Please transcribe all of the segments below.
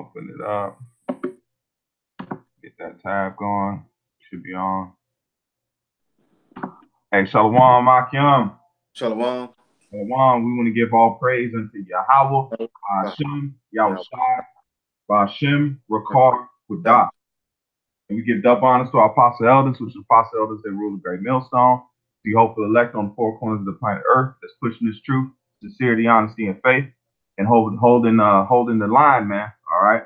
Open it up. Get that tab going. Should be on. Hey, Shalom, Akim. Shalom. Shalom. We want to give all praise unto Yahweh, Hashem, Yahushua, Bashem, Rakar, Kudah. And we give double honors to our apostle elders, which are apostle elders that rule the great millstone. The hopeful elect on the four corners of the planet Earth that's pushing this truth, sincerity, honesty, and faith, and holding the line, man. All right,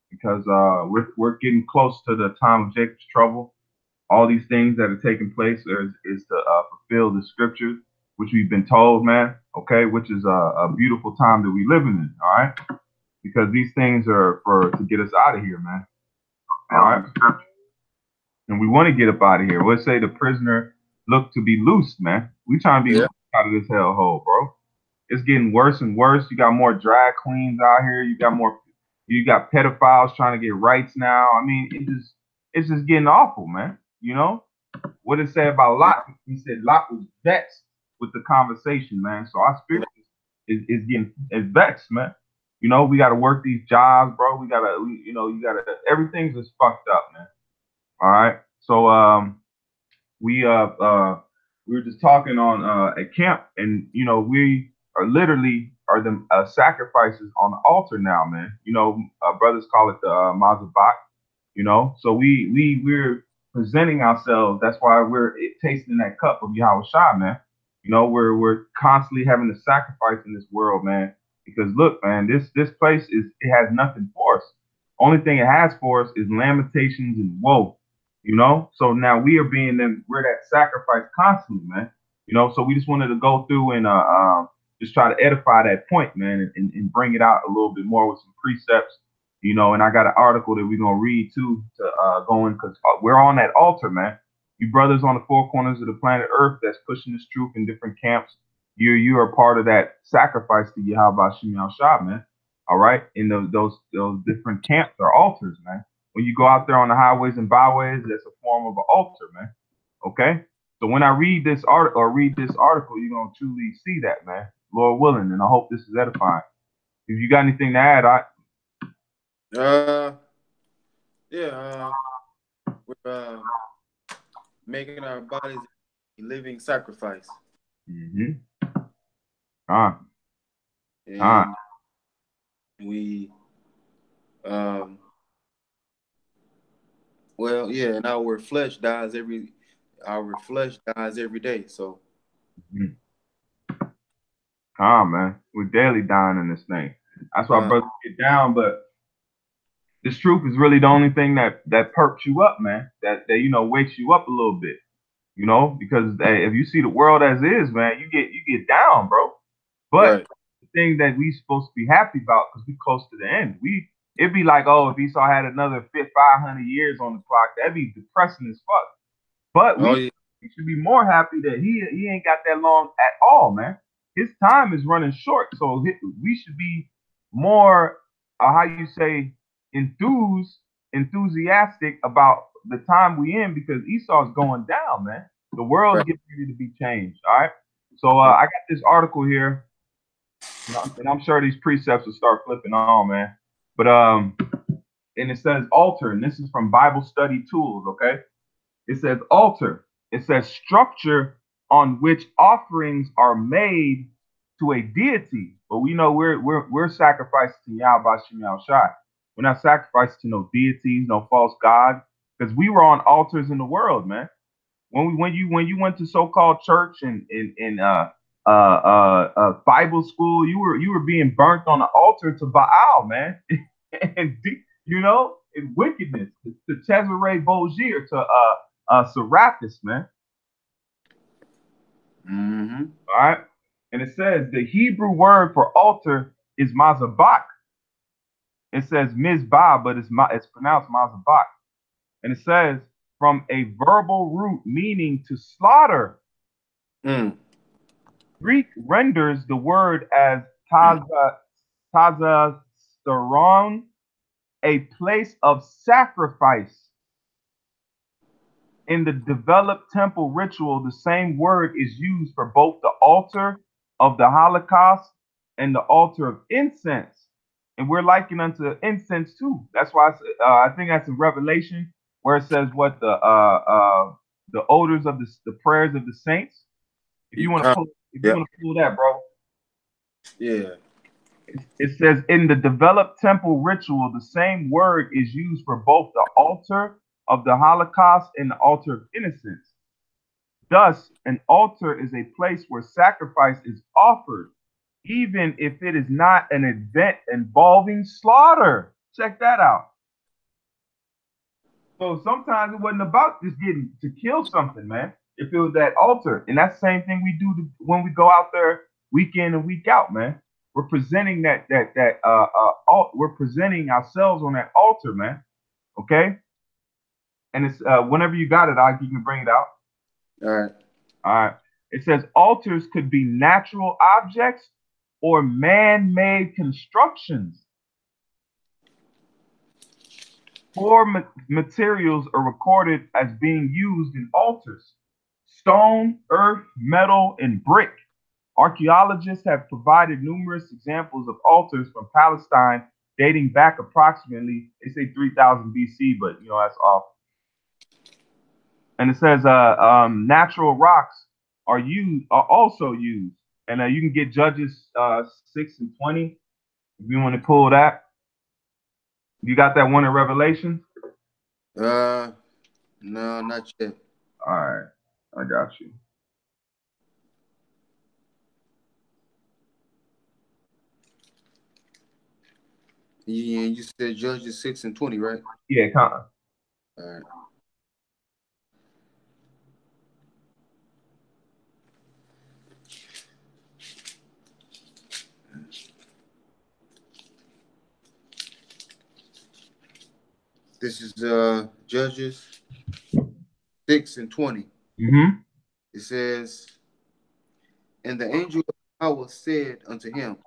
because we're getting close to the time of Jacob's trouble. All these things that are taking place is to fulfill the scriptures, which we've been told, man. Okay, which is a beautiful time that we living in. All right, because these things are to get us out of here, man. All right. And we want to get up out of here. Let's say the prisoner look to be loosed, man. We trying to be loosed out of this hellhole, bro. It's getting worse and worse. You got more drag queens out here. You got pedophiles trying to get rights now. I mean, it's just getting awful, man. You know what it said about Lot? He said Lot was vexed with the conversation, man. So our spirit is vexed, man. You know, we got to work these jobs, bro. Everything's just fucked up, man. All right. So we were just talking on a camp, and we are literally the sacrifices on the altar now, man. Brothers call it the mazabak. So we're presenting ourselves. That's why we're tasting that cup of Yahweh Shai, man. We're constantly having to sacrifice in this world, man. Because look, man, this place it has nothing for us. Only thing it has for us is lamentations and woe. So now we're that sacrifice constantly, man. So we just wanted to go through and just try to edify that point, man, and bring it out a little bit more with some precepts, and I got an article that we're gonna read too to go in, because we're on that altar, man. You brothers on the four corners of the planet Earth that's pushing this truth in different camps, you are part of that sacrifice to Yahweh Shem Shah, man. All right, in those different camps are altars, man. When you go out there on the highways and byways, that's a form of an altar, man. Okay? So when I read this article, you're gonna truly see that, man. Lord willing, and I hope this is edifying. If you got anything to add, we're making our bodies a living sacrifice. Mm-hmm. And we and our flesh dies every day. So man, we're daily dying in this thing. That's why brothers get down, but this truth is really the only thing that perks you up, man. That wakes you up a little bit. Because if you see the world as is, man, you get down, bro. But the thing that we supposed to be happy about, because we close to the end, it'd be like, oh, if Esau had another 500 years on the clock, that'd be depressing as fuck. But we should be more happy that he ain't got that long at all, man. His time is running short, so we should be more, how you say, enthusiastic about the time we in, because Esau's going down, man. The world's getting ready to be changed. All right. So I got this article here, and I'm sure these precepts will start flipping on, man. But and it says altar, and this is from Bible Study Tools. Okay. It says altar. It says structure on which offerings are made to a deity. But we know we're sacrificing to Yahweh Shem Shai. We're not sacrificing to no deities, no false god, because we were on altars in the world, man. When you went to so-called church and Bible school, you were being burnt on the altar to Baal, man, and in wickedness to Cesare Borgia, to Serapis, man. Mm-hmm. All right, and it says the Hebrew word for altar is mazabak. It says mizbah, but it's pronounced mazabak. And it says from a verbal root meaning to slaughter. Greek renders the word as tazasteron, a place of sacrifice. In the developed temple ritual, the same word is used for both the altar of the Holocaust and the altar of incense. and we're likened unto incense too. That's why I think that's in Revelation where it says what the odors of the prayers of the saints. If you want to pull, if you Yeah. want to pull that, bro, Yeah. it says in the developed temple ritual, the same word is used for both the altar of the Holocaust and the altar of innocence. Thus, an altar is a place where sacrifice is offered, even if it is not an event involving slaughter. Check that out. So sometimes it wasn't about just getting to kill something, man. If it was that altar, and that's the same thing we do when we go out there week in and week out, man. We're presenting we're presenting ourselves on that altar, man. Okay, and it's whenever you got it, you can bring it out. All right. All right. It says altars could be natural objects or man-made constructions. Four materials are recorded as being used in altars: stone, earth, metal, and brick. Archaeologists have provided numerous examples of altars from Palestine dating back approximately, they say 3000 BC, but that's off. And it says natural rocks are also used. And you can get Judges 6 and 20 if you want to pull that. You got that one in Revelation? No, not yet. All right, I got you. You said Judges 6 and 20, right? Yeah, kind of. All right. This is Judges 6 and 20. Mm-hmm. It says, and the angel of Yahweh said unto him,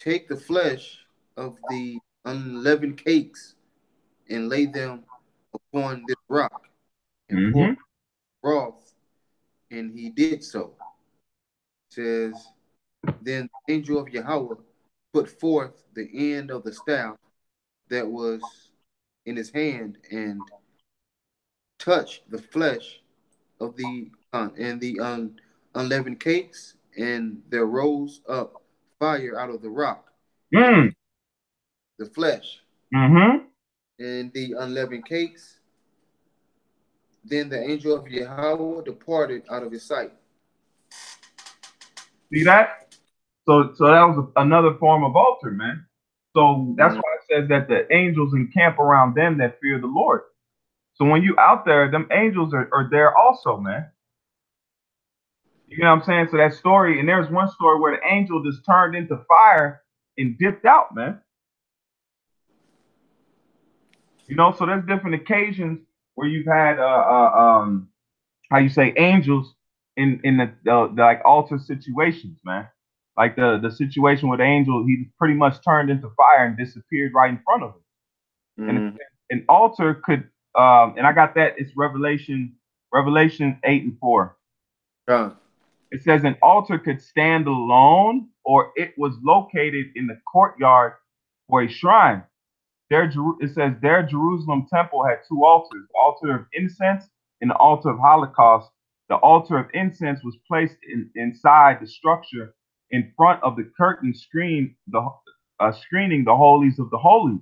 take the flesh of the unleavened cakes and lay them upon this rock and pour Mm-hmm. broth. And he did so. It says, then the angel of Yahweh put forth the end of the staff that was in his hand and touched the flesh of the unleavened cakes, and there rose up fire out of the rock and Mm. the flesh Mm-hmm. and the unleavened cakes. Then the angel of Yahweh departed out of his sight. See that? So that was another form of altar, man. So that's why it says that the angels encamp around them that fear the Lord. So when you out there, them angels are there also, man. You know what I'm saying? So that story, and there's one story where the angel just turned into fire and dipped out, man. So there's different occasions where you've had how you say angels in the like altar situations, man. Like the situation with the angel, he pretty much turned into fire and disappeared right in front of him. And an altar could, and I got that. It's Revelation 8:4. It says an altar could stand alone, or it was located in the courtyard for a shrine. It says their Jerusalem temple had two altars: the altar of incense and the altar of Holocaust. The altar of incense was placed inside the structure in front of the curtain screening the holies of the holies.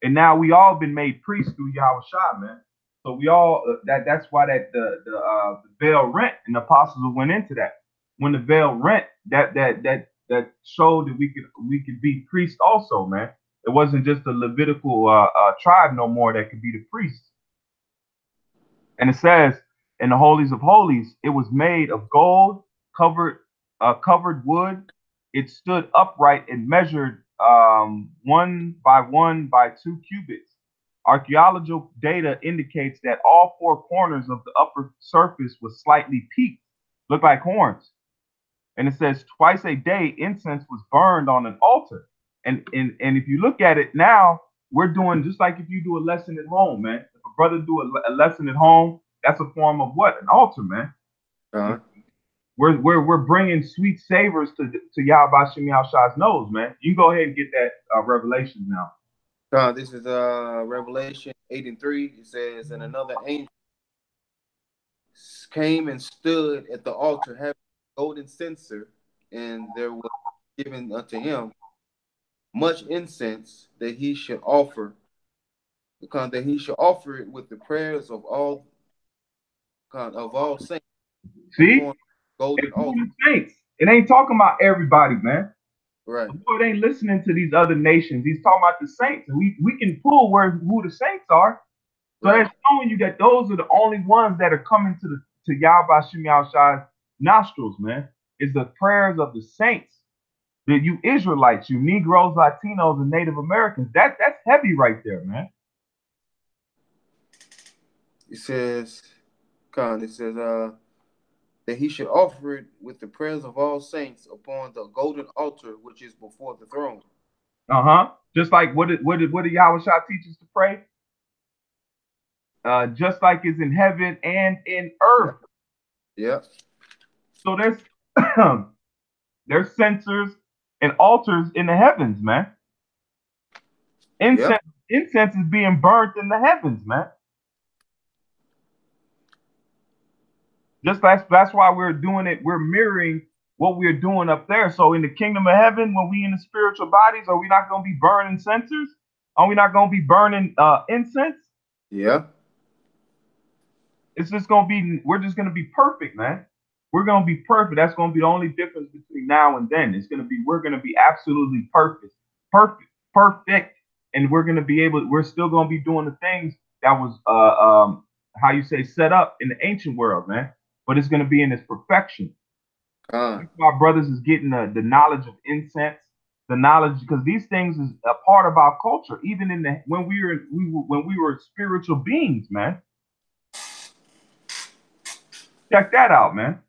And now we all been made priests through Yahweh Shah, man. So we all that's why that the veil rent, and the apostles went into that. When the veil rent, that showed that we could be priests also, man. It wasn't just a Levitical tribe no more that could be the priest. And it says in the holies of holies, it was made of gold, covered wood. It stood upright and measured 1 by 1 by 2 cubits. Archaeological data indicates that all four corners of the upper surface was slightly peaked, looked like horns. And it says twice a day incense was burned on an altar. And if you look at it now, we're doing just like if you do a lesson at home, man. If a brother do a lesson at home, that's a form of what? An altar, man. we're bringing sweet savors to Yahweh Shem Shai's nose, man. You can go ahead and get that Revelation now. This is Revelation 8:3. It says, and another angel came and stood at the altar having a golden censer, and there was given unto him much incense that he should offer, it with the prayers of all saints See, upon golden it's who altar. the saints. It ain't talking about everybody, man. Right. The Lord ain't listening to these other nations. He's talking about the saints. And we can pull who the saints are. So Right. that's showing you that those are the only ones that are coming to Yahweh Shem Shai's nostrils, man. It's the prayers of the saints. That you Israelites, you Negroes, Latinos, and Native Americans. That's heavy right there, man. It says, that he should offer it with the prayers of all saints upon the golden altar which is before the throne. Just like what did Yahweh Shai teach us to pray? Just like it's in heaven and in earth. Yeah. So there's censers and altars in the heavens, man. Incense is being burnt in the heavens, man. That's why we're doing it. We're mirroring what we're doing up there. So in the kingdom of heaven, when we in the spiritual bodies, are we not going to be burning censers? Are we not going to be burning incense? Yeah. It's just going to be, we're just going to be perfect, man. We're going to be perfect. That's going to be the only difference between now and then. We're going to be absolutely perfect. And we're going to be we're still going to be doing the things that was, how you say, set up in the ancient world, man. But it's going to be in its perfection. My brothers is getting the knowledge of incense, the knowledge, because these things is a part of our culture, even when we were spiritual beings, man. Check that out, man.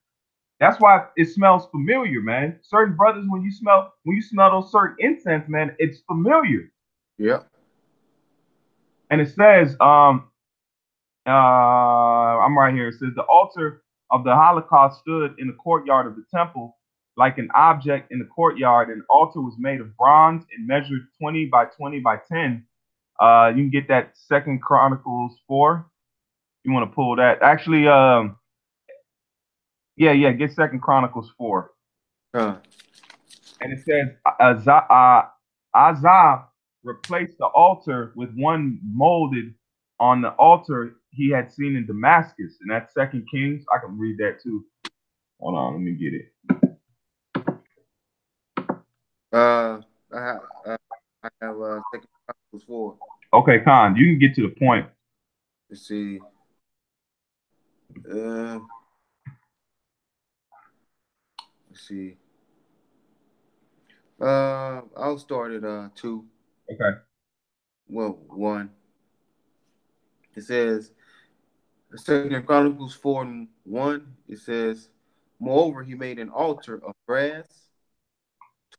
That's why it smells familiar, man. Certain brothers, when you smell those certain incense, man, it's familiar. Yeah. And it says, I'm right here. It says the altar of the Holocaust stood in the courtyard of the temple like an object in the courtyard. And the altar was made of bronze and measured 20 by 20 by 10. You can get that 2 Chronicles 4. You want to pull that. Actually, get 2 Chronicles 4. And it says, Azaz replaced the altar with one molded on the altar he had seen in Damascus. And that's 2 Kings. I can read that too. Hold on, let me get it. I have 2 Chronicles 4. Okay, Khan, you can get to the point. Let's see. Let's see. I'll start at 2. Okay. Well, 1. It says, 2 Chronicles 4:1. It says, moreover, he made an altar of brass,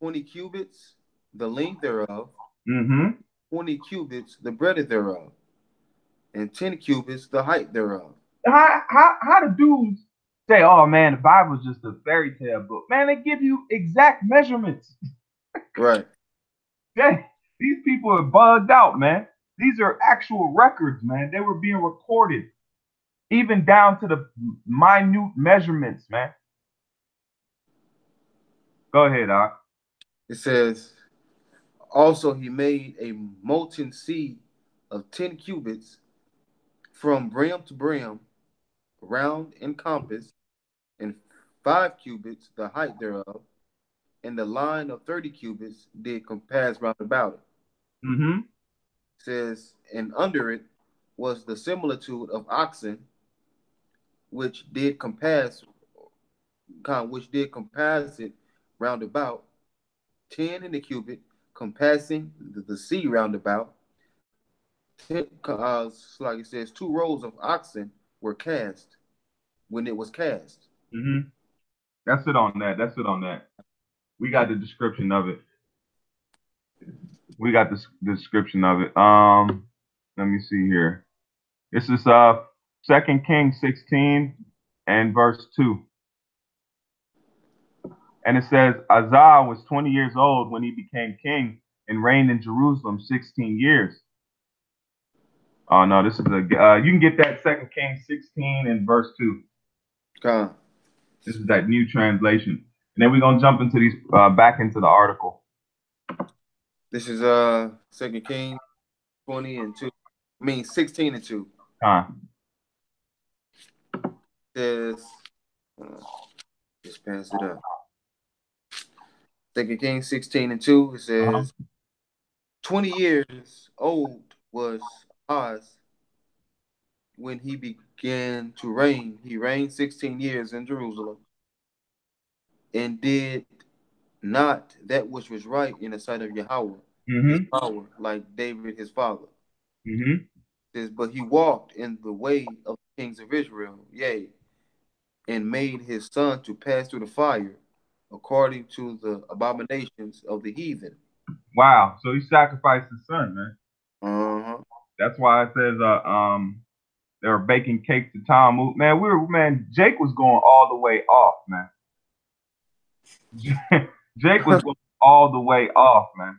20 cubits, the length thereof, 20 cubits, the breadth thereof, and 10 cubits, the height thereof. How do dudes say, oh man, the Bible's just a fairy tale book? Man, they give you exact measurements. Right. These people are bugged out, man. These are actual records, man. They were being recorded, even down to the minute measurements, man. Go ahead, Doc. It says, also he made a molten sea of 10 cubits from brim to brim, round in compass, and 5 cubits the height thereof, and the line of 30 cubits did compass round about it. It says, and under it was the similitude of oxen, which did compass it round about, 10 in the cubit, compassing the sea round about. Like it says, 2 rows of oxen were cast when it was cast. That's it on that. We got the description of it. Let me see here. This is 2 Kings 16 and verse 2. And it says Azar was 20 years old when he became king and reigned in Jerusalem 16 years. Oh no, this is you can get that Second Kings 16 and verse 2. Con. This is that new translation. And then we're gonna jump into these back into the article. This is 2 Kings 20 and 2. I mean 16 and 2. It says just pass it up. 2 Kings 16 and 2. It says 20 years old was Ahaz when he began to reign. He reigned 16 years in Jerusalem and did not that which was right in the sight of Yahweh, his power, like David his father. It says, but he walked in the way of the kings of Israel, yea, and made his son to pass through the fire, according to the abominations of the heathen. Wow. So he sacrificed his son, man. That's why it says they were baking cakes to Talmud. Man, Jake was going all the way off, man. Jake was going all the way off, man.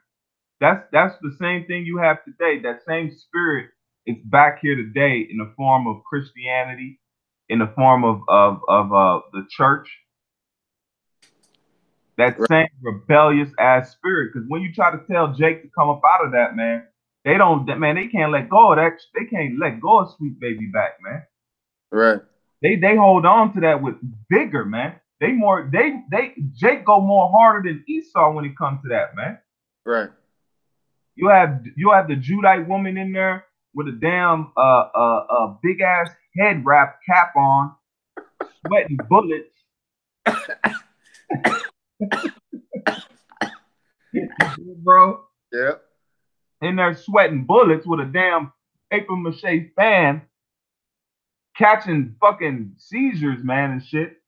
That's the same thing you have today. That same spirit is back here today in the form of Christianity, in the form of the church. That same rebellious ass spirit. Because when you try to tell Jake to come up out of that, man, they can't let go of that. They can't let go of Sweet Baby back, man. Right. They hold on to that with vigor, man. Jake go more harder than Esau when it comes to that, man. Right. You have the Judite woman in there with a damn big ass head wrap cap on, sweating bullets. Bro. Yep. In there sweating bullets with a damn paper mache fan, catching fucking seizures, man, and shit.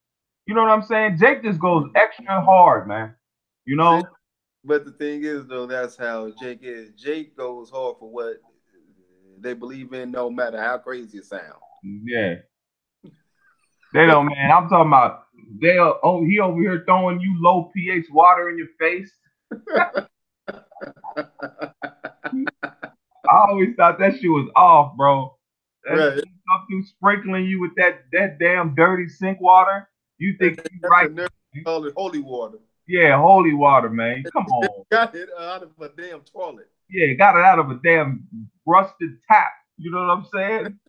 You know what I'm saying? Jake just goes extra hard, man. You know? But the thing is, though, that's how Jake is. Jake goes hard for what they believe in, no matter how crazy it sounds. Yeah. They don't, man. I'm talking about he over here throwing you low pH water in your face. I always thought that shit was off, bro. That shit up through sprinkling you with that damn dirty sink water. You think you right? Call it holy water. Yeah, holy water, man. Come on. Got it out of a damn toilet. Yeah, got it out of a damn rusted tap. You know what I'm saying?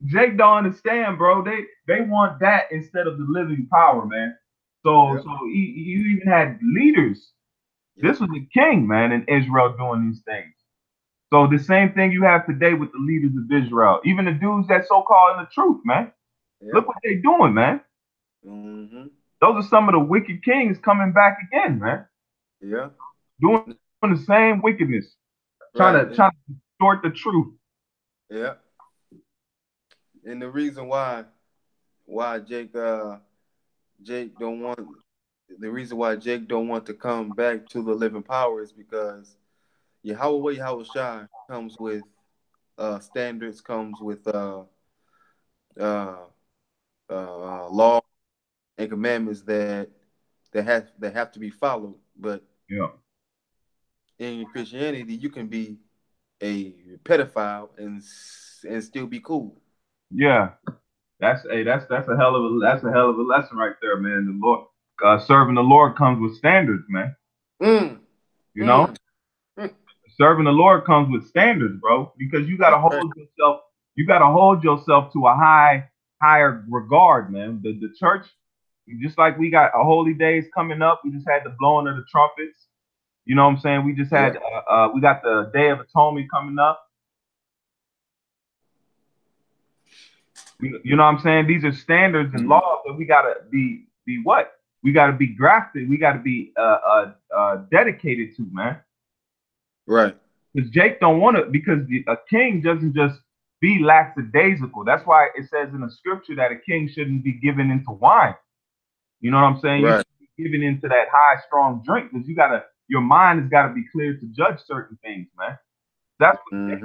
Jake don't understand, bro. They want that instead of the living power, man. So you even had leaders. This was a king, man, in Israel doing these things. So the same thing you have today with the leaders of Israel, even the dudes that so-called in the truth, man. Look what they doing, man. Those are some of the wicked kings coming back again, man. Yeah. Doing the same wickedness. Trying to distort the truth. Yeah. And the reason why Jake don't want to come back to the living power is because Yahweh Shai comes with standards, comes with law and commandments that have to be followed. But in Christianity, you can be a pedophile and still be cool. Yeah, that's a hell of a lesson right there, man. The Lord, serving the Lord comes with standards, man. You know, serving the Lord comes with standards, bro. Because you gotta hold yourself to a higher regard, man. The church, just like we got a holy days coming up, we just had the blowing of the trumpets. You know what I'm saying? We just had we got the Day of Atonement coming up. You know what I'm saying? These are standards and laws that we gotta be what? We gotta be grafted. We gotta be dedicated to, man. Right. Because Jake don't want to. Because a king doesn't just be lackadaisical. That's why it says in the scripture that a king shouldn't be given into wine. You know what I'm saying? Right. You should be given into that high, strong drink because your mind has got to be clear to judge certain things, man. That's what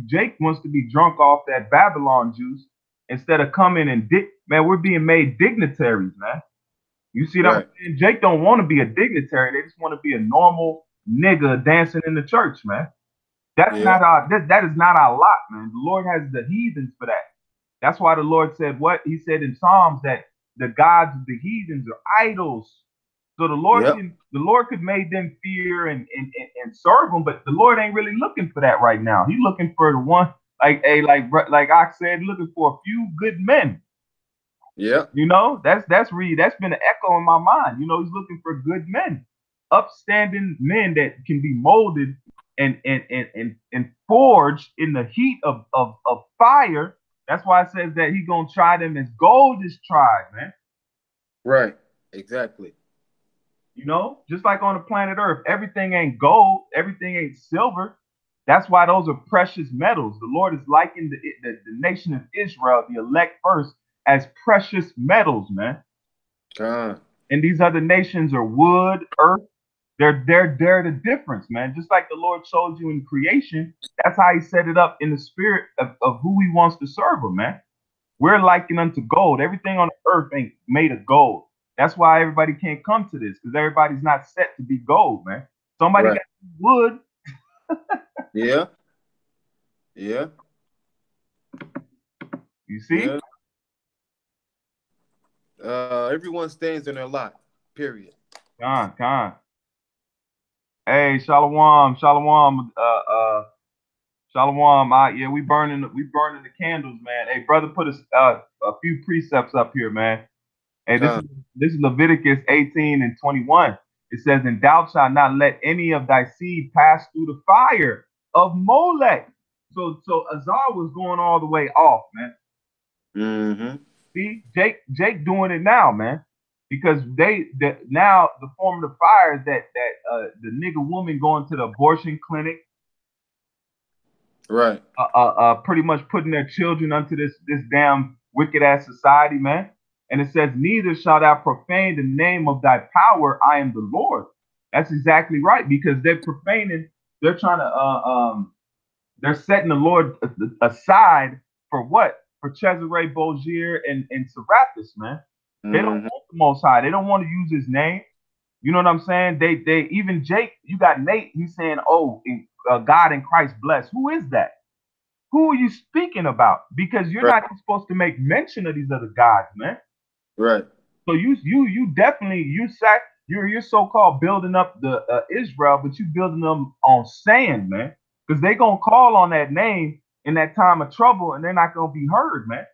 Jake wants to be drunk off that Babylon juice instead of coming and we're being made dignitaries, man. You see what I'm saying? Jake don't want to be a dignitary. They just want to be a normal nigga dancing in the church, man. That's not our that is not our lot, man. The Lord has the heathens for that. That's why the Lord said what? He said in Psalms that the gods of the heathens are idols. So the Lord could make them fear and serve them, but the Lord ain't really looking for that right now. He's looking for the one like I said, looking for a few good men. Yeah. You know, that's been an echo in my mind. You know, he's looking for good men, upstanding men that can be molded and forged in the heat of fire. That's why it says that he's gonna try them as gold is tried, man. Right. Exactly. You know, just like on the planet Earth, everything ain't gold, everything ain't silver. That's why those are precious metals. The Lord is likened the nation of Israel, the elect first, as precious metals, man. And these other nations are wood, earth. They're the difference, man. Just like the Lord showed you in creation, that's how he set it up in the spirit of who he wants to serve him, man. We're likened unto gold. Everything on the earth ain't made of gold. That's why everybody can't come to this, because everybody's not set to be gold, man. Somebody got wood. Yeah. Yeah. You see? Yeah. Everyone stands in their lot. Period. Con. Hey, Shalom. Shalom. Yeah, we burning the candles, man. Hey, brother, put a few precepts up here, man. Hey, this is Leviticus 18 and 21. It says, "And thou shalt not let any of thy seed pass through the fire of Molech." So Azar was going all the way off, man. Mm-hmm. See, Jake doing it now, man, because now the form of the fire is that the nigga woman going to the abortion clinic, right? Pretty much putting their children unto this damn wicked ass society, man. And it says, "Neither shalt thou profane the name of thy power. I am the Lord." That's exactly right, because they're profaning. They're trying to they're setting the Lord aside for what? For Cesare Borgia and Serapis, man. They don't want the Most High. They don't want to use his name. You know what I'm saying? They even Jake, you got Nate, he's saying, "Oh, God in Christ bless." Who is that? Who are you speaking about? Because you're not supposed to make mention of these other gods, man. Right. So you definitely you're so-called building up the Israel, but you building them on sand, man. Because they gonna call on that name in that time of trouble, and they're not gonna be heard, man.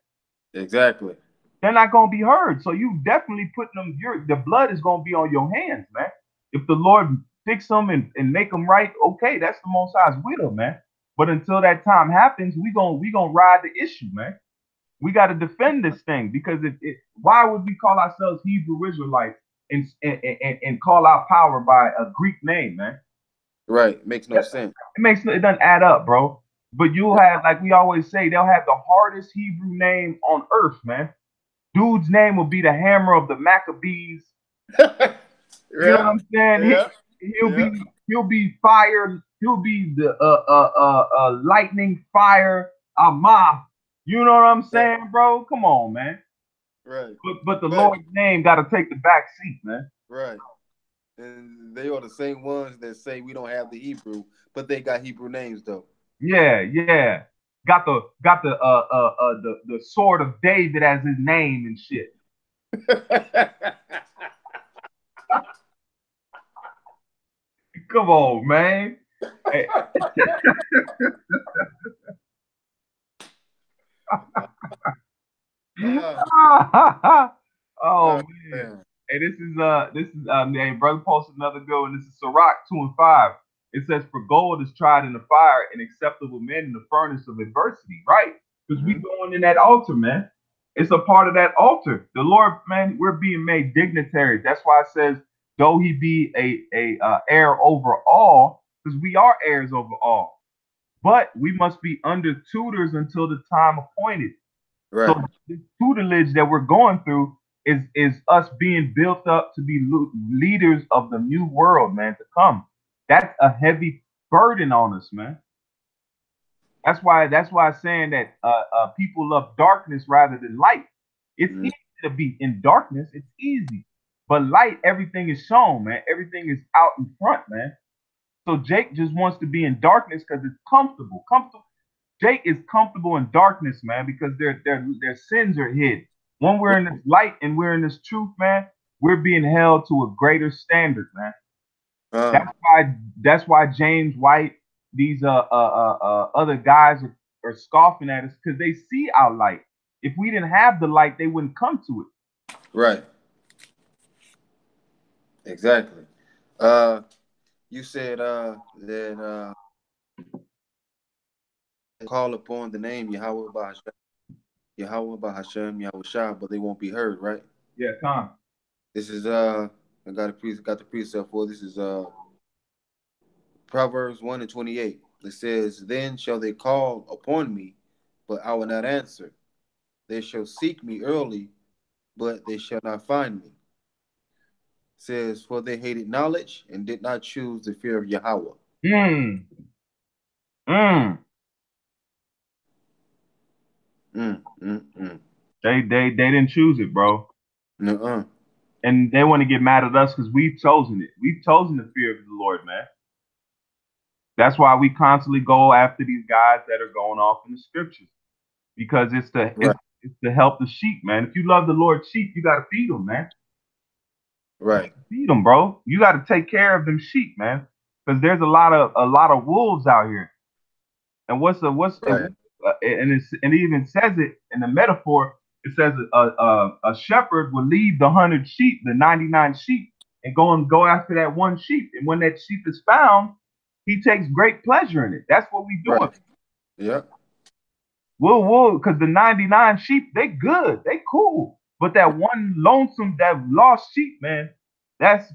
Exactly. They're not gonna be heard. So you definitely putting them. The blood is gonna be on your hands, man. If the Lord fix them and make them right, okay, that's the Most High's will, man. But until that time happens, we gonna ride the issue, man. We got to defend this thing, because why would we call ourselves Hebrew Israelites and call our power by a Greek name, man? Right. Makes no sense. It doesn't add up, bro. But you'll have, like we always say, they'll have the hardest Hebrew name on earth, man. Dude's name will be the hammer of the Maccabees. You know what I'm saying? Yeah. He'll be fire. He'll be the lightning fire Amah. You know what I'm saying, bro? Come on, man. Right. But the Lord's name got to take the back seat, man. Right. And they are the same ones that say we don't have the Hebrew, but they got Hebrew names though. Yeah. Got the sword of David as his name and shit. Come on, man. Hey. Oh man. Hey, this is hey, brother posted another good one. This is Sirach 2 and 5. It says, "For gold is tried in the fire, and acceptable men in the furnace of adversity." Right? Because we going in that altar, man. It's a part of that altar. The Lord, man, we're being made dignitaries. That's why it says, "Though he be a heir over all," because we are heirs over all. But we must be under tutors until the time appointed. Right. So the tutelage that we're going through is us being built up to be leaders of the new world, man, to come. That's a heavy burden on us, man. That's why I'm saying that people love darkness rather than light. It's easy to be in darkness. It's easy. But light, everything is shown, man. Everything is out in front, man. So Jake just wants to be in darkness because it's comfortable. Comfortable. Jake is comfortable in darkness, man, because their sins are hid. When we're in this light and we're in this truth, man, we're being held to a greater standard, man. That's why James White, these other guys are scoffing at us because they see our light. If we didn't have the light, they wouldn't come to it. Right. Exactly. You said that call upon the name Yahweh Bahashem, Yahweh Bahashem, Yahweh Shah, but they won't be heard, right? Yeah, Tom. This is I got the precept for this is Proverbs 1:28. It says, "Then shall they call upon me, but I will not answer. They shall seek me early, but they shall not find me." It says, "For they hated knowledge and did not choose the fear of Yahweh." Mm. Mm. They didn't choose it, bro. Nuh-uh. And they want to get mad at us because we've chosen it. We've chosen the fear of the Lord, man. That's why we constantly go after these guys that are going off in the scriptures because it's to help the sheep, man. If you love the Lord's sheep, you got to feed them, man. Right. Feed them, bro. You got to take care of them sheep, man, because there's a lot of wolves out here. And Right. and it even says it in the metaphor. It says a shepherd will leave the 100 sheep, the 99 sheep, and go after that one sheep. And when that sheep is found, he takes great pleasure in it. That's what we doing. Right. Yeah. Because the 99 sheep, they good, they cool. But that one lonesome, that lost sheep, man, that's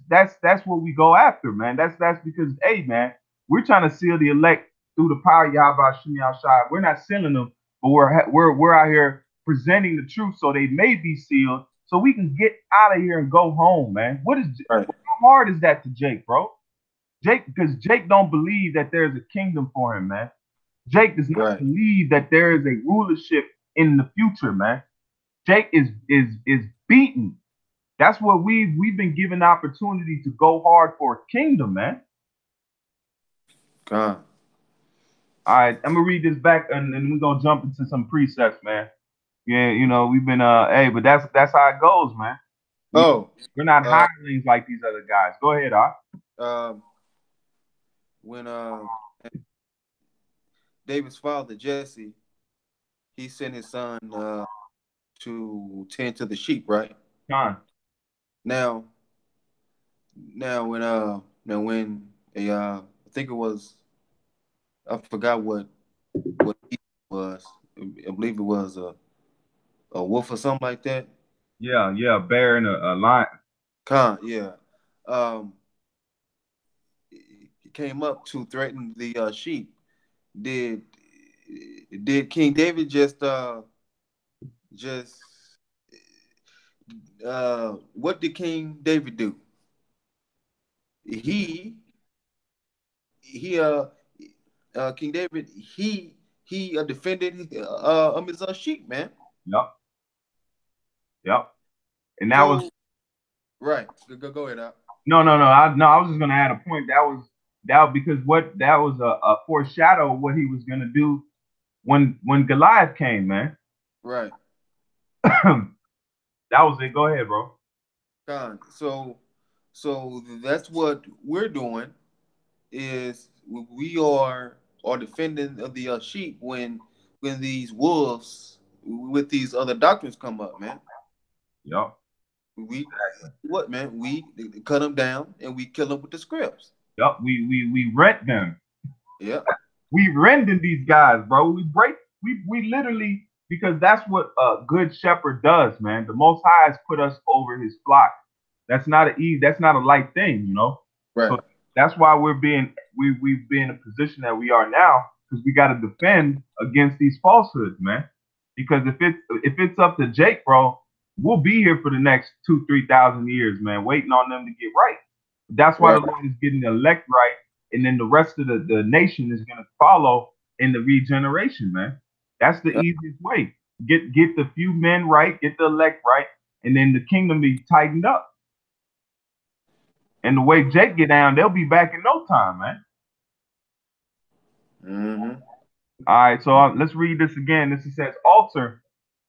what we go after, man. That's because, hey, man, we're trying to seal the elect through the power of Yahweh Shem Shai. We're not sealing them, but we're out here presenting the truth so they may be sealed, so we can get out of here and go home, man. Right. How hard is that to Jake, bro? Because Jake don't believe that there's a kingdom for him, man. Jake does not believe that there is a rulership in the future, man. Jake is beaten. That's what we've been given the opportunity to go hard for a kingdom, man. God. All right, I'm gonna read this back and then we're gonna jump into some precepts, man. Yeah, we've been hey, but that's how it goes, man. We're not hirelings like these other guys. Go ahead, when David's father Jesse, he sent his son to tend to the sheep, right? John. Now when I think it was, I forgot what it was. I believe it was a wolf or something like that. Yeah, a bear and a lion. Yeah. He came up to threaten the sheep. Did King David just what did King David do? He King David he defended his sheep, man. Yep. And that was right. Go ahead, out. No. I was just gonna add a point. That because that was a foreshadow of what he was gonna do when Goliath came, man. Right. That was it. Go ahead, bro. So that's what we're doing. Is we are defending the sheep when these wolves with these other doctrines come up, man. Yep. We cut them down and we kill them with the scripts. Yep. We rent them. Yep. We renting these guys, bro. We literally, because that's what a good shepherd does, man. The Most High has put us over his flock. That's not a light thing, Right. So that's why we've been in a position that we are now, because we got to defend against these falsehoods, man. Because if it's up to Jake, bro, we'll be here for the next 2,000-3,000 years, man, waiting on them to get right. That's why the Lord is getting the elect right, and then the rest of the nation is going to follow in the regeneration, man. That's the easiest way. Get the few men right, get the elect right, and then the kingdom be tightened up. And the way Jake get down, they'll be back in no time, man. Mm-hmm. All right, so let's read this again. This says altar,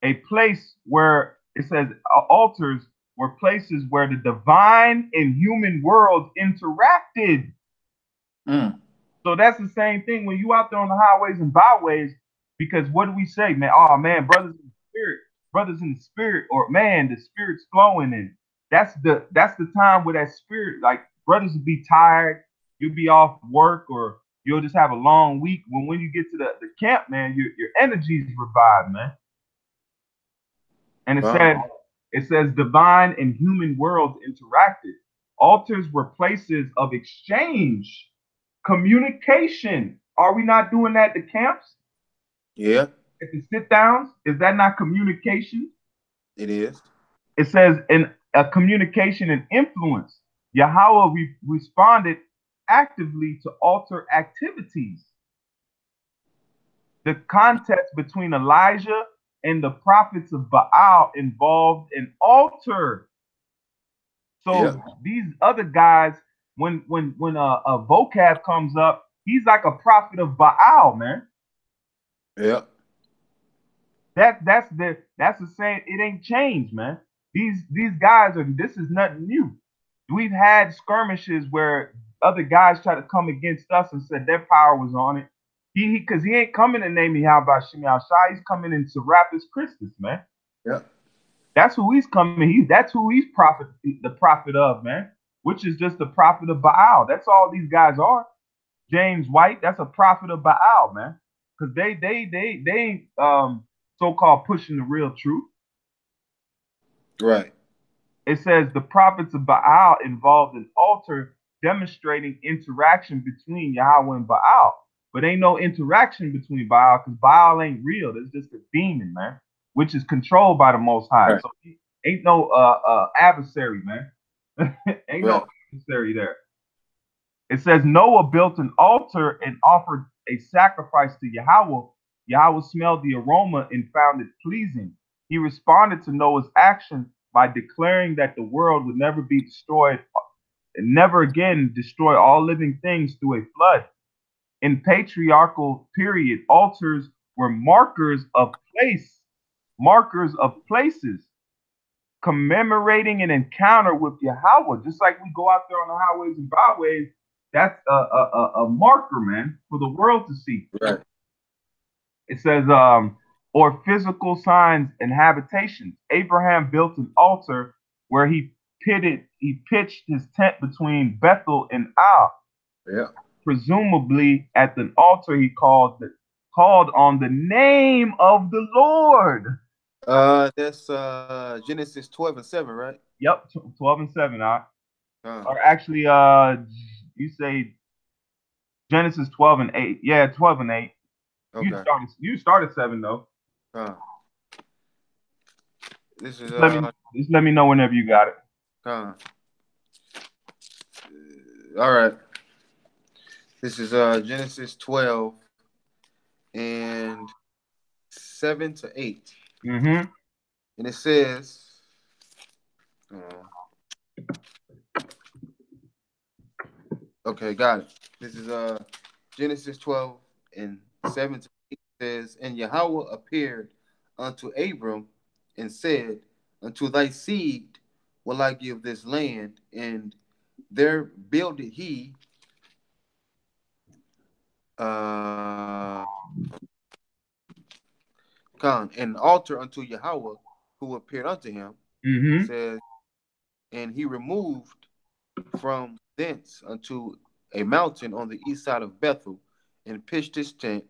a place where it says altars were places where the divine and human worlds interacted. Mm. So that's the same thing when you out there on the highways and byways, because what do we say, man? Oh man, brothers in the spirit, or man, the spirit's flowing in. That's the time where that spirit, like brothers will be tired, you'll be off work, or you'll just have a long week. When you get to the camp, man, your energy's revived, man. And it says divine and human worlds interacted. Altars were places of exchange, communication. Are we not doing that at the camps? Yeah, At the sit downs? Is that not communication? it is. It says in a communication and influence. Yahweh responded actively to altar activities. The contest between Elijah and the prophets of Baal involved an altar. Yeah. So these other guys, when a vocab comes up, he's like a prophet of Baal, man. Yeah. That's the same. It ain't changed, man. These guys are. This is nothing new. We've had skirmishes where other guys try to come against us and said their power was on it. Because he ain't coming to name me how about Shimei Shai. He's coming in Serapis Christus, man. Yeah. That's who he's coming. That's who he's the prophet of, man. Which is just the prophet of Baal. That's all these guys are. James White, that's a prophet of Baal, man. Because they so-called pushing the real truth. Right. It says the prophets of Baal involved an altar demonstrating interaction between Yahweh and Baal. But ain't no interaction between Baal because Baal ain't real. It's just a demon, man, which is controlled by the Most High. Right. So ain't no adversary, man. Ain't Right. no adversary there. It says Noah built an altar and offered a sacrifice to Yahweh. Yahweh smelled the aroma and found it pleasing. He responded to Noah's action by declaring that the world would never be destroyed and never again destroy all living things through a flood. In patriarchal period, altars were markers of places, commemorating an encounter with Yahweh. Just like we go out there on the highways and byways, that's a marker, man, for the world to see. Right. It says, or physical signs and habitations. Abraham built an altar where he pitched his tent between Bethel and Al. Yeah. Presumably at the altar he called on the name of the Lord. That's Genesis 12:7, right? Yep, 12:7. Or actually, you say Genesis 12:8. Yeah, 12:8. Okay. You started 7 though. This is Just let me know whenever you got it. All right. This is Genesis 12 and 7 to 8. Mm-hmm. And it says, okay, got it. This is Genesis 12 and 7 to 8. It says, and Yahweh appeared unto Abram and said, unto thy seed will I give this land, and there builded he an altar unto Yahweh, who appeared unto him. Mm-hmm. Says, and he removed from thence unto a mountain on the east side of Bethel, and pitched his tent,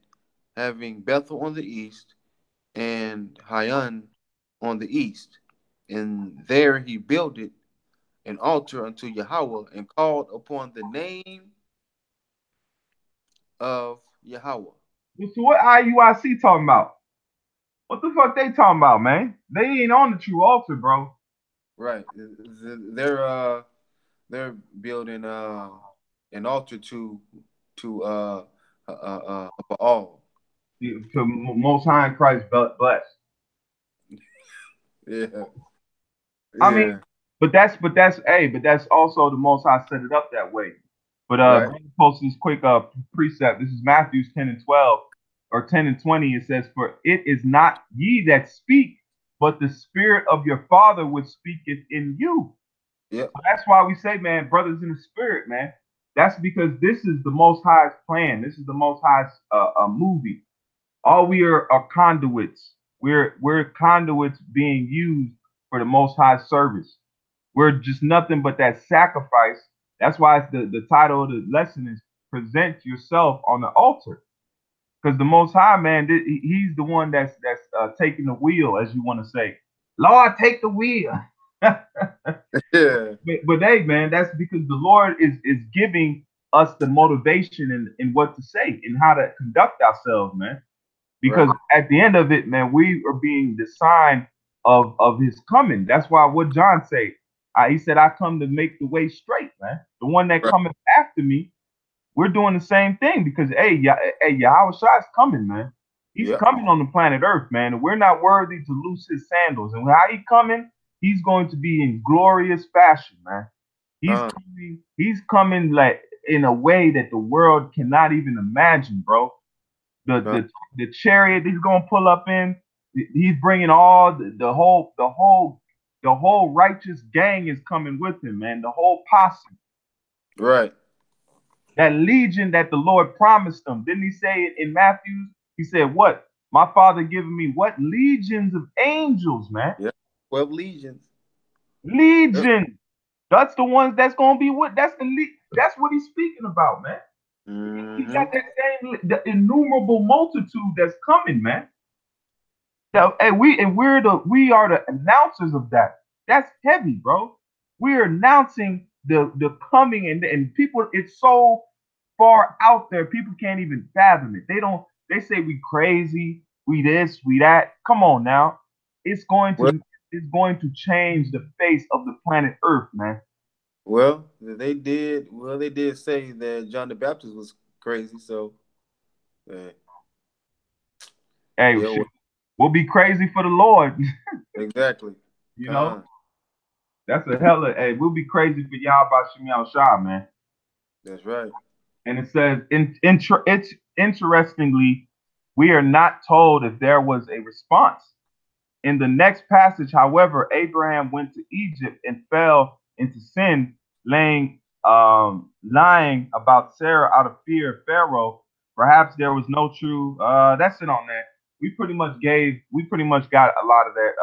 having Bethel on the east and Hayan on the east. And there he builded an altar unto Yahweh, and called upon the name of Yahweh. So what IUIC talking about? What the fuck they talking about, man? They ain't on the true altar, bro. Right. They're building an altar to Baal. To Most High in Christ blessed. Yeah. I mean, but that's also the Most High set it up that way. But Right. brother post this quick precept. This is Matthew 10:12 or 10:20. It says, "For it is not ye that speak, but the Spirit of your Father which speaketh in you." Yep. So that's why we say, man, brothers in the Spirit, man. That's because this is the Most High's plan. This is the Most High's movie. All we are conduits. We're conduits being used for the Most High service. We're just nothing but that sacrifice. That's why it's the title of the lesson is present yourself on the altar. Because the Most High, man, he's the one that's taking the wheel, as you want to say. Lord, take the wheel. Yeah. But hey, man, that's because the Lord is giving us the motivation and what to say and how to conduct ourselves, man. Because Right. at the end of it, man, we are being the sign of his coming. That's why what John say. He said, "I come to make the way straight, man." The one that Right. cometh after me, we're doing the same thing because Yahweh Shai is coming, man. He's Yep. coming on the planet Earth, man. And we're not worthy to loose his sandals. And how he coming? He's going to be in glorious fashion, man. Uh, He's coming like in a way that the world cannot even imagine, bro. The uh, the the chariot he's gonna pull up in, he's bringing all the whole righteous gang is coming with him, man. The whole posse, right. that legion that the Lord promised them. Didn't he say it in Matthew? He said, "What? My Father giving me what? Legions of angels, man. Yep. 12 legions. Yep. Legion. That's the ones that's gonna be what? That's what he's speaking about, man. He Mm-hmm. got that same the innumerable multitude that's coming, man. So, and we are the announcers of that. That's heavy, bro. We're announcing the coming and people. It's so far out there, people can't even fathom it. They say we crazy, we this, we that. Come on now. It's going Well, to it's going to change the face of the planet Earth, man. they did. Well, they did say that John the Baptist was crazy. So, uh, Hey, yeah. shit, Well, we'll be crazy for the Lord. exactly. you know, Con. that's a hella. Hey, we'll be crazy for y'all by Shemal Shah, man. That's right. And it says, it's interestingly, we are not told if there was a response. In the next passage, however, Abraham went to Egypt and fell into sin, lying about Sarah out of fear of Pharaoh. Perhaps there was no true. That's it on that. We pretty much got a lot of that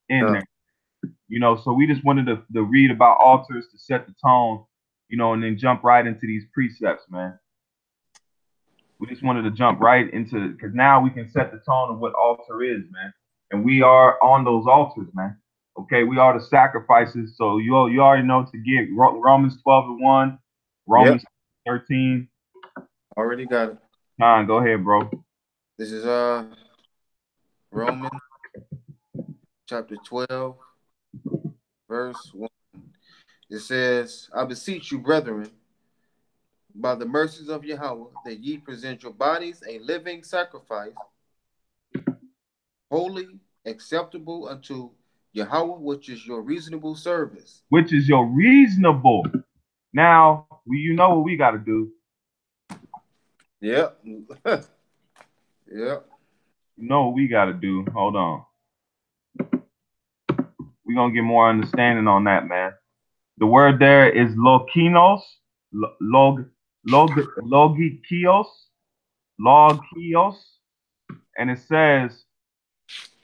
in Uh, there. So we just wanted to read about altars to set the tone, and then jump right into these precepts, man. We just wanted to jump right into it because now we can set the tone of what altar is, man. And we are on those altars, man. Okay, we are the sacrifices. So you already know to give Romans 12:1, yep. Romans 13. Already got it. Go ahead, bro. This is Romans chapter 12, verse 1. It says, I beseech you, brethren, by the mercies of Yahweh, that ye present your bodies a living sacrifice, holy, acceptable unto Yahweh, which is your reasonable service. Which is your reasonable. Now, you know what we got to do. Yep. Yep. You know what we got to do. Hold on. We're going to get more understanding on that, man. The word there is loginos, logikios, logios, and it says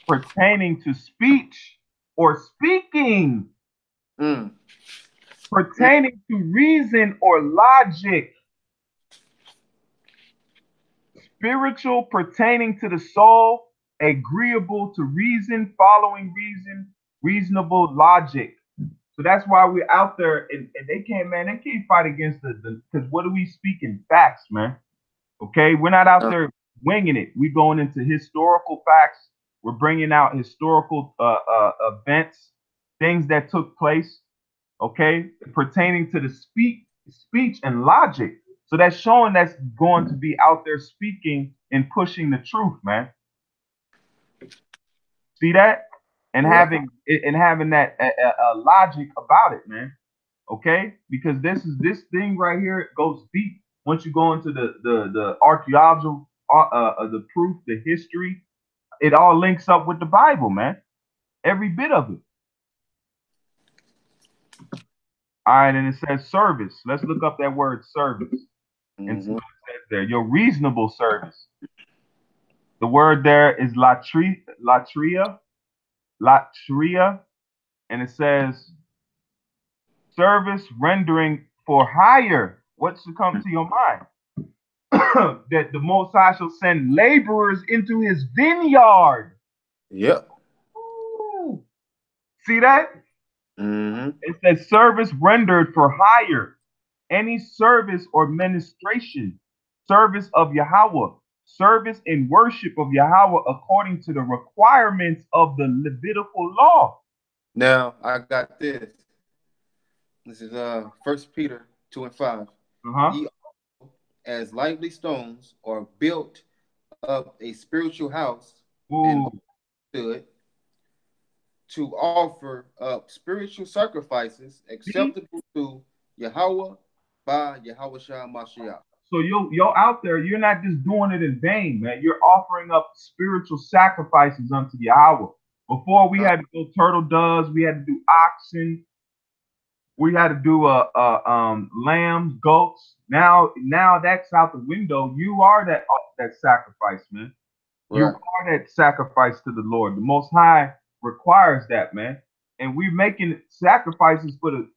pertaining to speech or speaking, Mm. pertaining to reason or logic, spiritual pertaining to the soul, agreeable to reason, following reason, reasonable logic. So that's why we're out there, and they can't fight against because what are we speaking? Facts, man. Okay, we're not out there winging it. We're going into historical facts. We're bringing out historical events, things that took place. Okay, pertaining to the speech and logic. So that's showing that's going to be out there speaking and pushing the truth, man. See that? and Yeah. having that logic about it, man. Okay, because this thing right here, it goes deep. Once you go into the archaeological, the proof, the history, it all links up with the Bible, man. Every bit of it. All right, and it says service. Let's look up that word service and see Mm-hmm. what it says there. Your reasonable service. The word there is latria, and it says service rendering for hire. What should come to your mind? That the Most High shall send laborers into his vineyard. Yep. Ooh. See that? Mm-hmm. It says service rendered for hire. Any service or ministration, service of Yahweh, service in worship of Yahweh according to the requirements of the Levitical law. Now I got this. This is First Peter 2:5. Uh-huh. Ye as lively stones are built up a spiritual house and Ooh. stood to offer up spiritual sacrifices See? acceptable to Yahweh by Yahweh Shah Mashiach. So you're out there, you're not just doing it in vain, man. You're offering up spiritual sacrifices unto Yahweh. Before we Uh, had to go turtle doves, we had to do oxen, we had to do lambs, goats. Now that's out the window. You are that sacrifice, man. You right. are that sacrifice to the Lord. The Most High requires that, man. And we're making sacrifices for the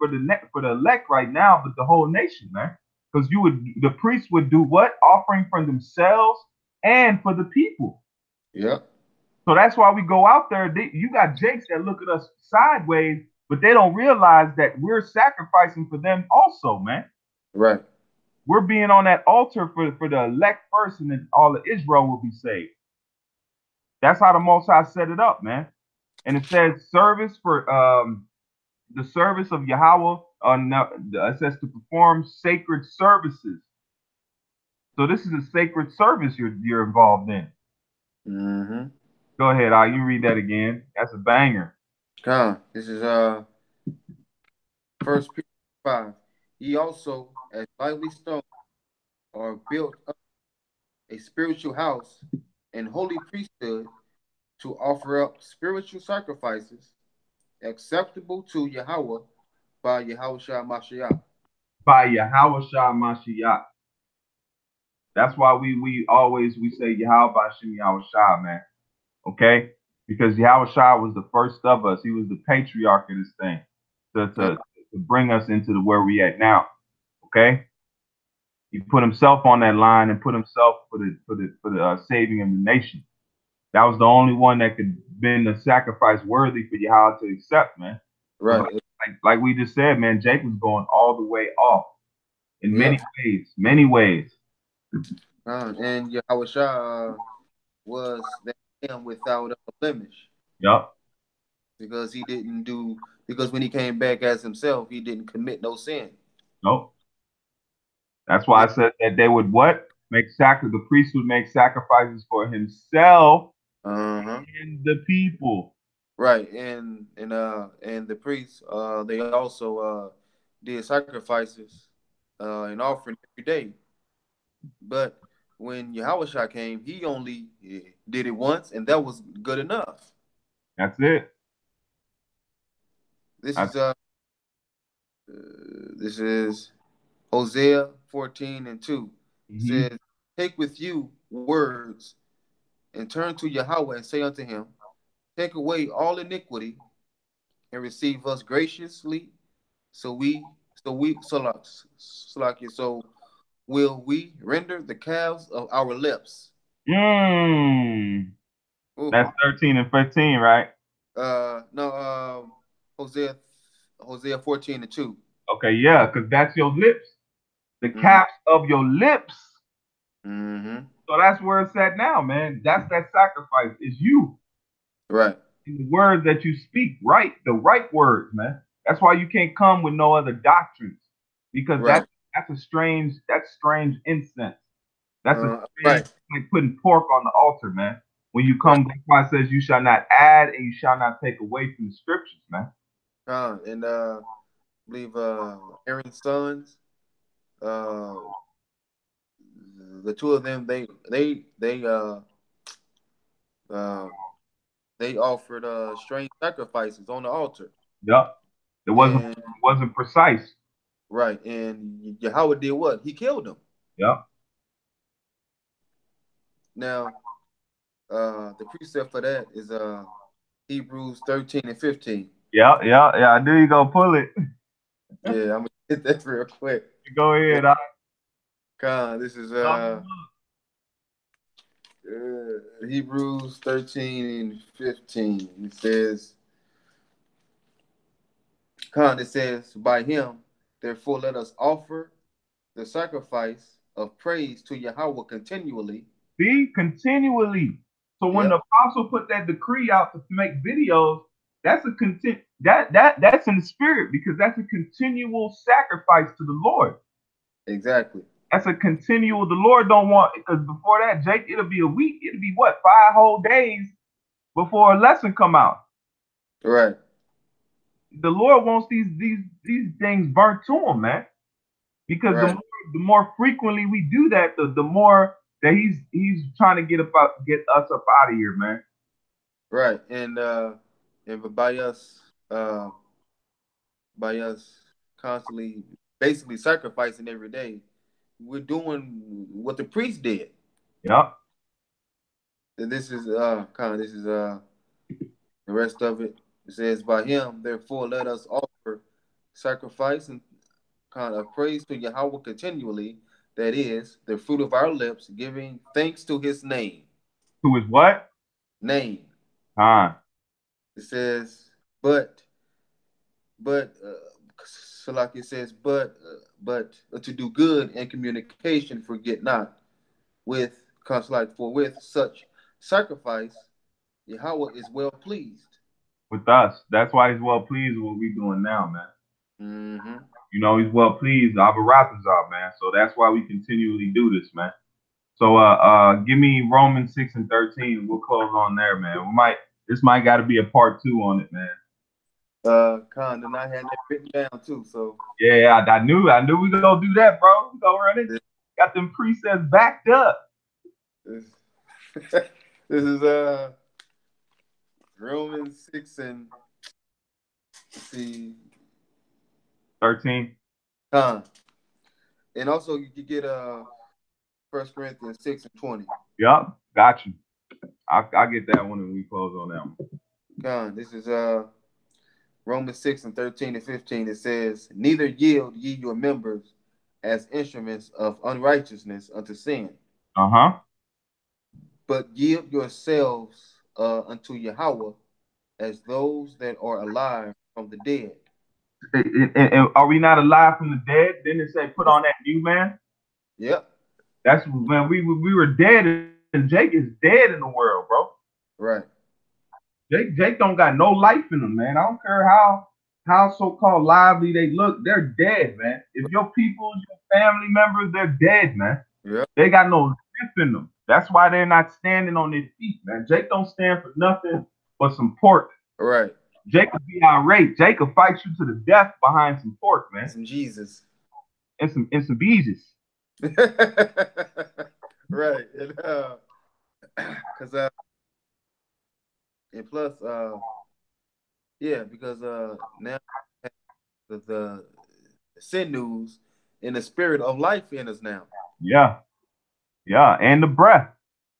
elect right now, but the whole nation, man. Because the priests would do what? Offering for themselves and for the people. Yep. So that's why we go out there. You got jakes that look at us sideways, but they don't realize that we're sacrificing for them also, man. Right. We're being on that altar for the elect first, and then all of Israel will be saved. That's how the Most High set it up, man. And it says service for the service of Yahweh. No, it says to perform sacred services. So this is a sacred service you're involved in. Mm-hmm. Go ahead, you read that again. That's a banger. This is First Peter 5. Ye also as lively stones are built up a spiritual house and holy priesthood to offer up spiritual sacrifices acceptable to Yahweh by Yahweh Shah Mashiach. By Yahweh Shah Mashiach. That's why we always we say Yahweh Bashem Yahweh Shah, man. Okay? Because Yahweh Shah was the first of us. He was the patriarch of this thing to bring us into the where we at now. Okay? He put himself on that line and put himself for the saving of the nation. That was the only one that could been the sacrifice worthy for Yahweh to accept, man. Because Right. like we just said, man, Jake was going all the way off in Yep. many ways, many ways. And Yahweh Shah was that him without a blemish Yup. because he didn't do because when he came back as himself, he didn't commit no sin. Nope. That's why I said that they would what? The priest would make sacrifices for himself Uh-huh. and the people. Right. And the priests they also did sacrifices and offering every day. But when Yahushua came, he only did it once, and that was good enough. That's it. This That's, is this is Hosea 14:2. It mhm. says, "Take with you words and turn to Yahweh and say unto him, take away all iniquity and receive us graciously. So so will we render the calves of our lips." Mm. Ooh. That's 13 and 15, right? No, Hosea 14:2. Okay, yeah, because that's your lips. The Mm-hmm. caps of your lips. Mm-hmm. So that's where it's at now, man. That's that sacrifice. Is you. Right. In the words that you speak, right? The right words, man. That's why you can't come with no other doctrines. Because Right. that's strange incense. That's a strange Right. like putting pork on the altar, man. When you come, God says you shall not add and you shall not take away from the scriptures, man. And I believe Aaron's sons, uh, the two of them, uh, they offered strange sacrifices on the altar. Yep. It And wasn't precise. right, and Yahweh did what? He killed them. Yep. Now, the precept for that is Hebrews 13 and 15. Yeah. I knew you gonna pull it. Yeah, I'm gonna hit that real quick. Go ahead. This is Hebrews 13 and 15. It says, it says, by him, therefore let us offer the sacrifice of praise to Yahweh continually. See, continually. So when the apostle put that decree out to make videos, that's that's in the spirit, because that's a continual sacrifice to the Lord. Exactly. That's a continual. The Lord don't want, because before that, Jake, it'll be a week. It'll be what, 5 whole days before a lesson come out. Right. The Lord wants these things burnt to him, man. Because the more frequently we do that, the more that he's trying to get us up out of here, man. Right. And by us constantly basically sacrificing every day, we're doing what the priest did. Yep. And this is the rest of it. It says, by him, therefore let us offer sacrifice and of praise to Yahweh continually, that is the fruit of our lips, giving thanks to his name. To his what? Name. It says, so like it says, but to do good and communication, forget not with such sacrifice, Yahweh is well pleased with us. That's why he's well pleased with what we're doing now, man. Mm-hmm. You know, he's well pleased. Abaratazar, man. So that's why we continually do this, man. So give me Romans 6 and 13. We'll close on there, man. This might got to be a part 2 on it, man. And I had that written down too. So yeah, I knew we gonna do that, bro. We gonna run it. Got them precepts backed up. This is Romans 6 and let's see 13. And also you could get 1 Corinthians 6 and 20. Yep, got you. I'll get that one and we close on that one. This is Romans 6 and 13 and 15. It says, neither yield ye your members as instruments of unrighteousness unto sin. But yield yourselves unto Yahweh as those that are alive from the dead. And are we not alive from the dead? Didn't it say put on that new man? Yep. That's when we were dead, and Jake is dead in the world, bro. Right. Jake don't got no life in them, man. I don't care how so-called lively they look, they're dead, man. If your people, your family members, they're dead, man. Yep. They got no life in them. That's why they're not standing on their feet, man. Jake don't stand for nothing but some pork. Right. Jake will be irate. Jake will fight you to the death behind some pork, man. Some Jesus. And some beezus. Right. And because and plus because now the sin news and the spirit of life in us now. Yeah, and the breath.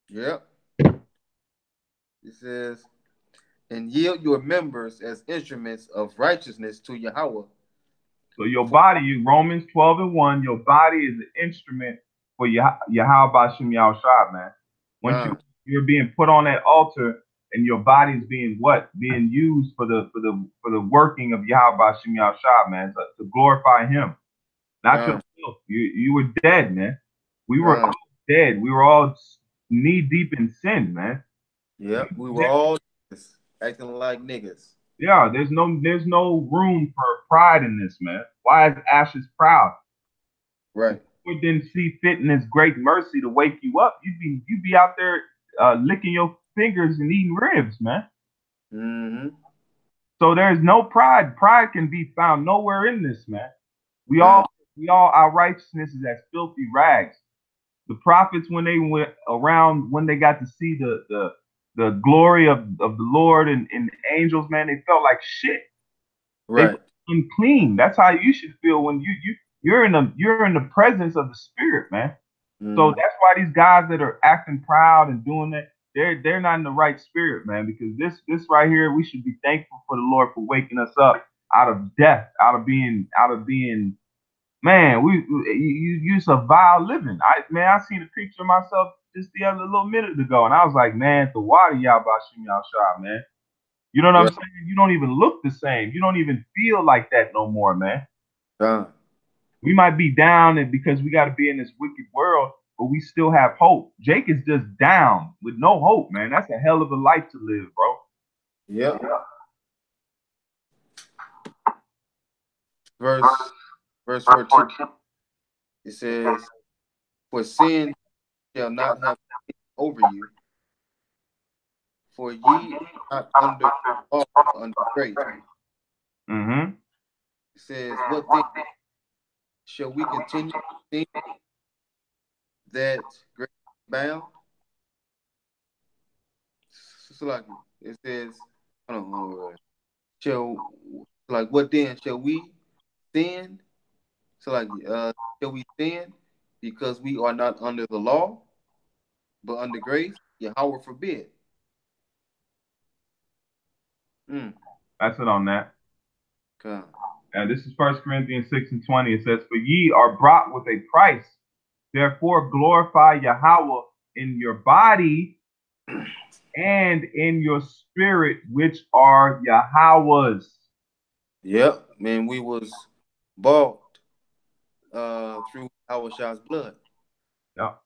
Yep. It says, and yield your members as instruments of righteousness to Yahweh. So your body, Romans 12 and 1, your body is an instrument for Yahweh Bashim Yahushua, man. Once you're being put on that altar, and your body is being what? Being used for the working of Yahweh Bashim Yahushua, man, to glorify him. Not yourself. You were dead, man. We were all dead. We were all knee deep in sin, man. Yep, we were all acting like niggas. Yeah, there's no room for pride in this, man. Why is Ashes proud? Right. We didn't see fit in his great mercy to wake you up. You'd be out there licking fingers and eating ribs, man. Mm-hmm. So there's no pride. Pride can be found nowhere in this, man. We Right. all, our righteousness is as filthy rags. The prophets, when they went around, when they got to see the glory of the Lord and the angels, man, they felt like shit. They Right. felt unclean. That's how you should feel when you're in the presence of the Spirit, man. So Mm-hmm. that's why these guys that are acting proud and doing that, they're not in the right spirit, man. Because this right here, we should be thankful for the Lord for waking us up out of death, out of being. Man, you survive living. I seen a picture of myself just the other little minute ago, and I was like, man, the water y'all about y'all shot, man. You know what I'm Right. saying? You don't even look the same. You don't even feel like that no more, man. Right. We might be down and because we got to be in this wicked world, but we still have hope. Jake is just down with no hope, man. That's a hell of a life to live, bro. Yep. Verse 14. It says, "For sin shall not have over you, for ye are not under law, but under grace." Mm-hmm. It says, "What then shall we continue to think that grace bound?" So like it says, hold on. Shall like what then shall we sin? So like shall we sin because we are not under the law, but under grace? Yahweh forbid. Mm. That's it on that. God. And this is 1 Corinthians 6:20. It says, "For ye are brought with a price. Therefore glorify Yahweh in your body and in your spirit, which are Yahweh's." Yep, man, we was bought through our Shah's blood. Yep.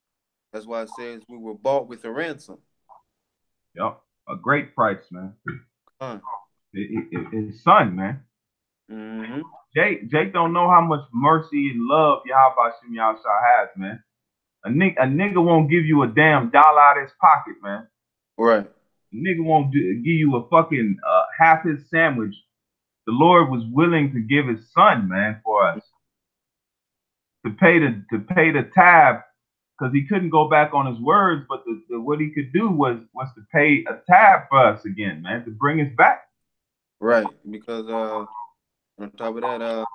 That's why it says we were bought with a ransom. Yep. A great price, man. Huh. His son, man. Mm-hmm. Jake don't know how much mercy and love Yahweh Shem Yahshua has, man. A nigga won't give you a damn dollar out of his pocket, man. Right. A nigga won't give you a fucking half his sandwich. The Lord was willing to give his son, man, for us to pay the tab because he couldn't go back on his words, but what he could do was to pay a tab for us again, man, to bring us back. Right. Because on top of that,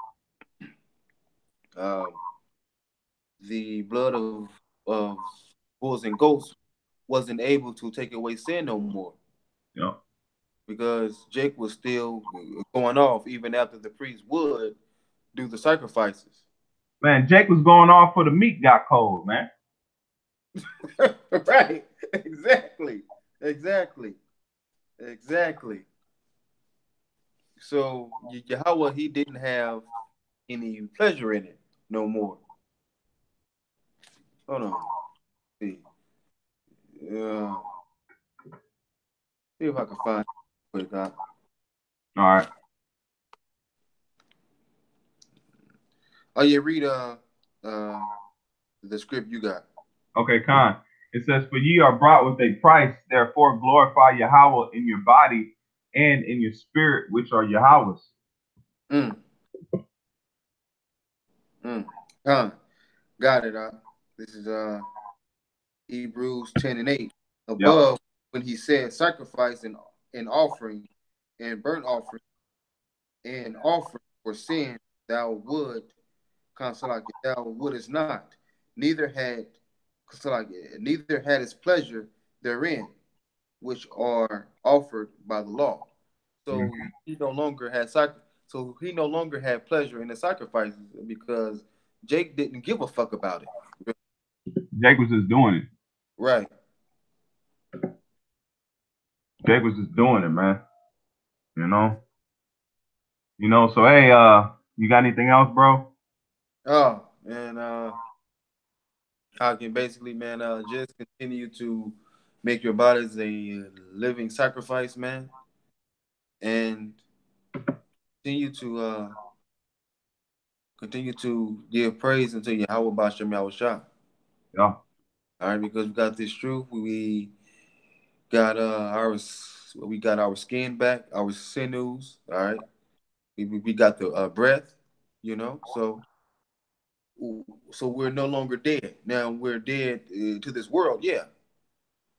the blood of bulls and goats wasn't able to take away sin no more Yep. because Jake was still going off even after the priest would do the sacrifices. Man, Jake was going off for the meat got cold, man. Right. Exactly. Exactly. Exactly. So Yahweh, he didn't have any pleasure in it no more. Hold on. See. Uh, see if I can find it quick. All right. Oh yeah, read the script you got. Okay, Khan. It says, "For ye are brought with a price, therefore glorify Yahweh in your body and in your spirit, which are Yahweh's." Mm, got it. This is Hebrews 10:8. Yep. Above, when he said sacrifice and offering and burnt offering and offering for sin, thou would consolate thou wouldest not, neither had neither had his pleasure therein, which are offered by the law. So Mhm. he no longer had so he no longer had pleasure in the sacrifices because Jake didn't give a fuck about it. Jake was just doing it. Right. Jake was just doing it, man. You know. So hey, you got anything else, bro? Oh, and I can basically, man, just continue to make your bodies a living sacrifice, man, and continue to give praise unto Yahweh Bashem Yahushua. Yeah. All right, because we got this truth, we got we got our skin back, our sinews. All right, we got the breath. You know, so we're no longer dead. Now we're dead to this world, yeah,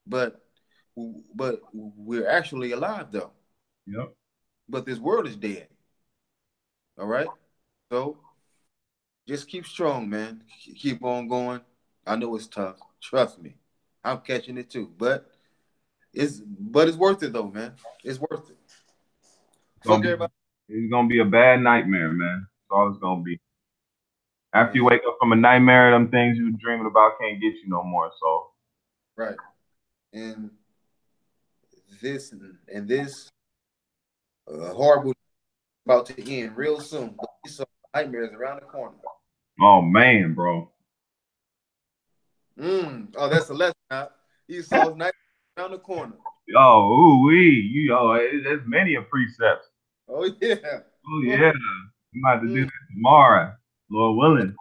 but we're actually alive though. Yep. But this world is dead. All right, so just keep strong, man. Keep on going. I know it's tough. Trust me, I'm catching it too. But it's worth it though, man. It's worth it. Gonna Fuck be everybody. it's gonna be a bad nightmare, man. That's all it's gonna be. After you Man, wake up from a nightmare, them things you were dreaming about can't get you no more. So right. And this horrible about to end real soon. But these nightmares around the corner. oh man, bro. Oh, that's a lesson. Huh? Esau's nightmares around the corner. Oh, ooh wee. There's many a precepts. Oh yeah. Oh Oh, yeah. We might have to do mm, that tomorrow, Lord willing.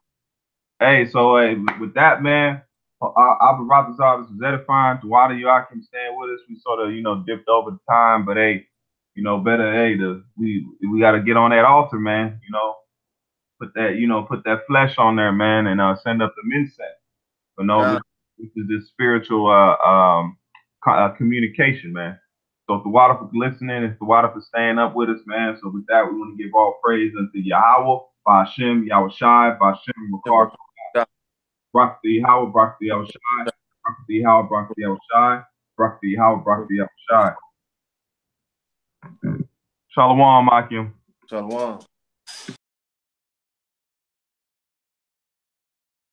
Hey, so hey, with that, man, Abba Ratazar, this was edifying. Tawada Yakim staying with us. We sort of, dipped over the time, but hey, better, hey, we got to get on that altar, man. Put that flesh on there, man, and send up the incense. But no, God, this is this spiritual communication, man. So if the water for listening, if the water for staying up with us, man. So with that, we want to give all praise unto Yahweh, Ba'ashem, Yahweh Shai, Ba'ashem, Makar, Brakti Yahweh, Brakti Yahweh Shai, Brakti Yahweh, Brakti Yahweh Shai, Brakti Yahweh, Brakti Yahweh Shai. Shalom, Akim. Shalom.